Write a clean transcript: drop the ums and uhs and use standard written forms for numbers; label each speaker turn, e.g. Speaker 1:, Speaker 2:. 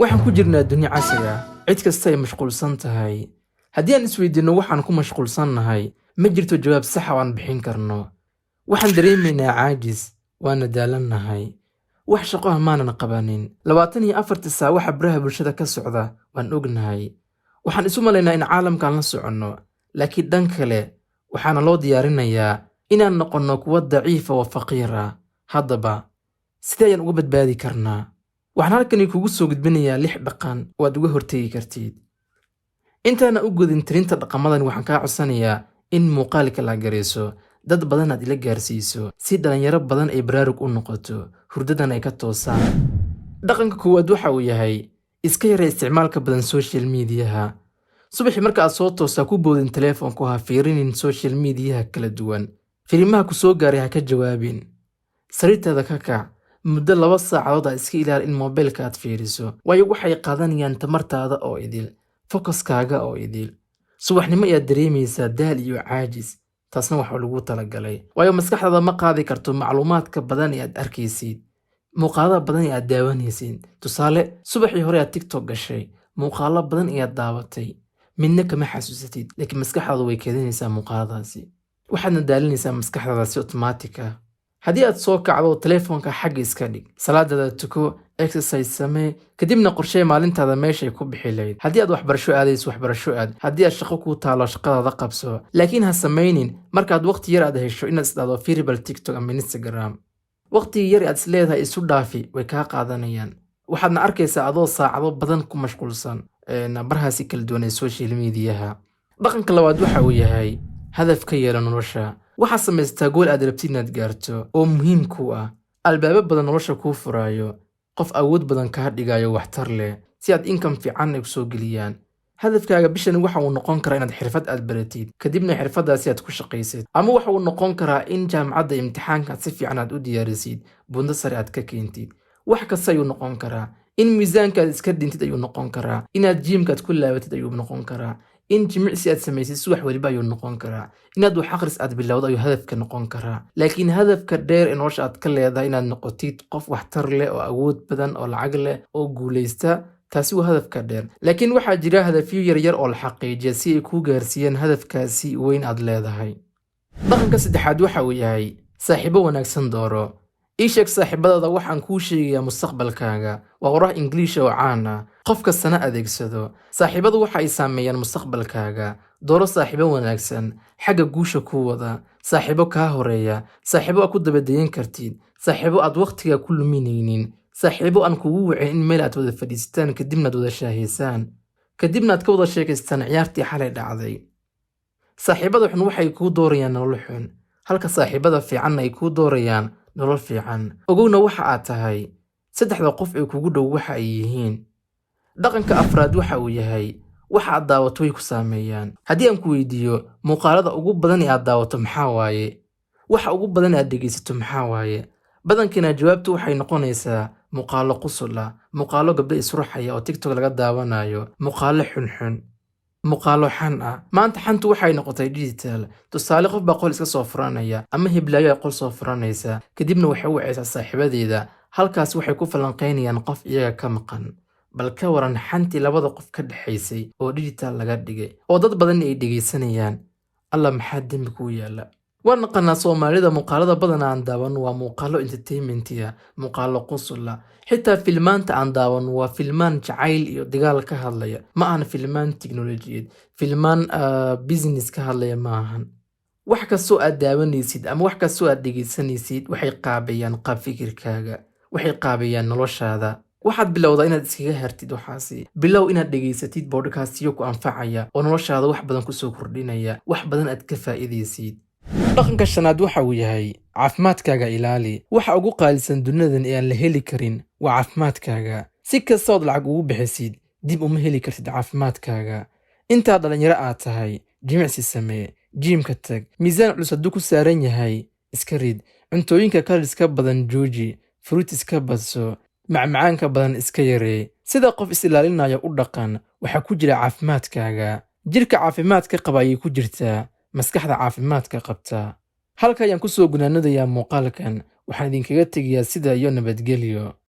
Speaker 1: waxaan ku jirnaa dunia casri ah cid kasta ay mashquulsan tahay haddii aan isweydiino waxaan ku mashquulsannahay ma jirto jawaab sax ah oo aan bixin karno waxaan dareemaynaa caajis waana daalannahay wax shaqo ah maanan qabanin 24 saac waxa baraha bulshada ka socda waan ognahay waxaan isu malaynaa in caalamkan la soconno laakiin dhan kale waxaana loo diyaarinayaa inaan noqonno kuwa daciif oo faqiir ah haddaba sidee ayaan uga badbaadi karnaa waxaan halkani kugu soo gudbinayaa 6 dhaqan oo aad uga hortagi kartid intaana u gudin tirinta dhaqamadan waxaan kaa codsanayaa in muuqaalka la gareyso dad badan aad ila gaarsiiso si dhalinyaro badan ay baraarug u noqoto hurdadan ay ka toosaan dhaqanka koowaad waxa uu yahay iska yaree isticmaalka badan social mediaha subaxii marka aad soo toosaa ku boodin telefoonku ha fiirinin social mediaha kala duwan firimaha ku soo gaaray ha ka jawaabin sariirtaada ka kac muddo 2 saacadood aad iska ilaali in mobilka aad fiiriso waayo waxay qaadanayaan tamartaada oo idil focuskaaga oo idil subaxnimo ayaad dareemaysaa daal iyo caajis taasna waxa lagu talagalay waayo maskaxdaada ma qaadi karto macluumaadka badan ee aad arkaysid muuqaalada badan ee aad daawanaysid tusaale subaxii hore aad TikTok gashay muuqaalo badan ayaad daawatay midna kama xasuusatid laakiin maskaxdaadu way keedinaysaa muuqaaladaasi waxaadna daalinaysaa maskaxdaada si automatic ah haddii aad soo kacdo telefoonka xagga iska dhig salaadaada tuko exercise samee kadibna qorshee maalintaada meeshay ku bixi lahayd haddii aad waxbarasho aadayso waxbarasho aad haddii aad shaqo ku taalo shaqadaada qabso laakiin ha samaynin markaad waqti yar aad hesho inaad isdhaado fiiribal TikTok ama Instagram waqti yar aad isleedahay isu dhaafi way kaa qaadanayaan waxaadna arkaysaa adoo saacado badan ku mashquulsan barahaasi kala duwan ee social mediaha dhaqanka labaad waxa uu yahay hadaf ka yeela nolosha waxaad samaystaa gool aad rabtid inaad gaarto oo muhiim ku ah albaabo badan nolosha kuu furaayo qof awood badan kaa dhigayo waxtar leh si aad income fiican ay ku soo geliyaan hadafkaaga bishan waxa uu noqon karaa inaad xirfad aad baratid kadibna xirfadaasi aad ku shaqaysid ama waxa uu noqon karaa in jaamacadda imtixaanka si fiican aad u diyaarisid buundo sare aad ka keentid wax kasta ayuu noqon karaa in miisaankaad iska dhintid ayuu noqon karaa inaad jiimkaad ku laabatid ayuu noqon karaa in jimicsi aad samaysid subax waliba ayuu noqon karaa inaad wax akhris aad bilowdo ayuu hadafka noqon karaa laakiin hadafka dheer ee nolosha aad ka leedahay inaad noqotid qof waxtar leh oo awood badan oo lacag leh oo guulaysta taasi waa hadafka dheer laakiin waxaa jira hadafyo yaryar oo la xaqiijiya si ay kuu gaarsiiyaan hadafkaasi weyn aad leedahay dhaqanka saddexaad waxa uu yahay saaxiibo wanaagsan dooro ii sheeg saaxiibadaada waxaan kuu sheegayaa mustaqbalkaaga waa oraah English oo caan ah qof kastana adeegsado saaxiibadu waxa ay saameeyaan mustaqbalkaaga dooro saaxiibo wanaagsan xagga guusha ku wada saaxiibo kaa horeeya saaxiibo aad ku dabadayn kartid saaxiibo aad waqtiga ku luminaynin saaxiibo aan kugu wicin in meel aad wada fadhiistaan kadibna aad wada shaahaysaan kadibna aad ka wada sheekaystaan ciyaartii xalay dhacday saaxiibada xun waxay kuu doorayaan nolol xun halka saaxiibada fiican ay kuu doorayaan nolol fiican ogowna waxa aad tahay saddexda qof ee kugu dhow waxa ay yihiin dhaqanka afraad waxa uu yahay waxa aad daawato way ku saameeyaan haddii aan ku weydiiyo muuqaalada ugu badan ee aad daawato maxaa waaye waxa ugu badan aad dhegaysato maxaa waaye badankina jawaabtu waxay noqonaysaa muuqaalo qosol ah muuqaalo gabdho isruxaya oo TikTok laga daawanayo muuqaalo xunxun muuqaalo xan ah maanta xantu waxay noqotay digital tusaale qof baa qol iska soo furanaya ama hiblaayo ay qol soo furanaysa kadibna waxay u wacaysaa saaxiibadeeda halkaas waxay ku falanqeynayaan qof iyaga ka maqan bal ka waran xantii labada qof ka dhaxaysay oo digital laga dhigay oo dad badan ay dhegaysanayaan alla maxaa dembi ku yaala waan naqanaa Soomaalida muuqaalada badan aan daawan waa muuqaalo entertainment muuqaalo qosol ah xitaa filmaanta aan daawan waa filmaan jacayl iyo dagaal ka hadlaya ma aan filmaan tiknoolajiyad filmaan business ka hadlaya ma ahan wax kastoo aad daawanaysid ama wax kastoo aad dhegaysanaysid waxay qaabayaan qaab fikirkaaga waxay qaabayaan noloshaada waxaad bilowdaa inaad iskaga hartid waxaasi bilow inaad dhegaysatid podcastyo ku anfacaya oo noloshaada wax badan ku soo kordhinaya wax badan aad ka faa'iidaysid dhaqanka shanaad waxa uu yahay caafimaadkaaga ilaali waxa ugu qaalisan dunidan ee aan la heli karin waa caafimaadkaaga si kastood lacag ugu bixisid dib uma heli kartid caafimaadkaaga intaad dhalinyaro aad tahay jimicsi samee jiimka tag miisaan culus hadduu ku saaran yahay iska rid cuntooyinka kaliska badan jooji fruit iska badso macmacaanka badan iska yaree sida qof is ilaalinaya u dhaqan waxaa ku jira caafimaadkaaga jirka caafimaadka qaba ayay ku jirtaa maskaxda caafimaadka qabta halka ayaan ku soo gunaanadayaa muuqaalkan waxaan idinkaga tegayaa sida iyo nabadgelyo